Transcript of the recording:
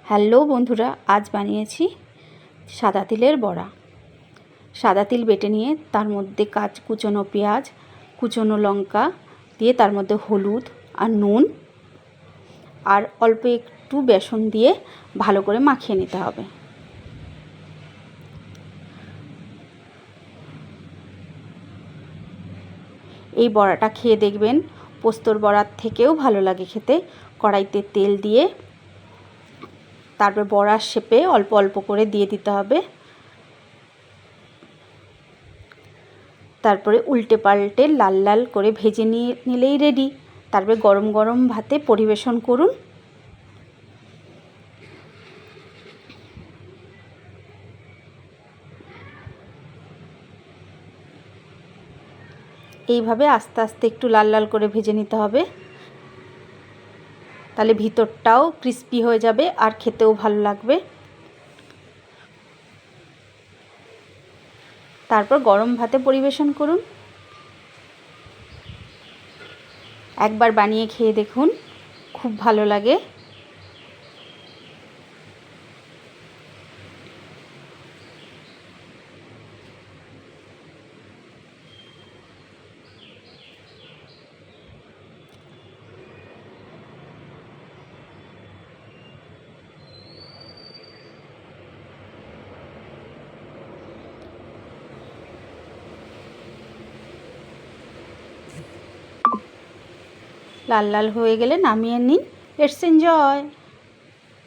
Hello বন্ধুরা, আজ বানিয়েছি সাদা তিলের বড়া। সাদা তিল বেটে নিয়ে তার মধ্যে কুচনো পেঁয়াজ, কুচনো লঙ্কা দিয়ে তার মধ্যে হলুদ আর নুন আর অল্প একটু বেসন দিয়ে ভালো করে মাখিয়ে নিতে হবে। এই বড়াটা খেয়ে দেখবেন পোস্তর বড়ার থেকেও ভালো লাগে খেতে। কড়াইতে তেল দিয়ে তারপর বড়ার শেপে অল্প অল্প করে দিয়ে দিতে হবে। তারপরে উল্টে পাল্টে লাল লাল করে ভেজে নিলেই রেডি। তারপরে গরম গরম ভাতে পরিবেশন করুন। এইভাবে আস্তে আস্তে একটু লাল লাল করে ভেজে নিতে হবে, তাহলে ভিতরটাও ক্রিস্পি হয়ে যাবে আর খেতেও ভালো লাগবে। তারপর গরম ভাতে পরিবেশন করুন। একবার বানিয়ে খেয়ে দেখুন, খুব ভালো লাগে। লাল লাল হয়ে গেলে নামিয়ে নিন। Let's enjoy.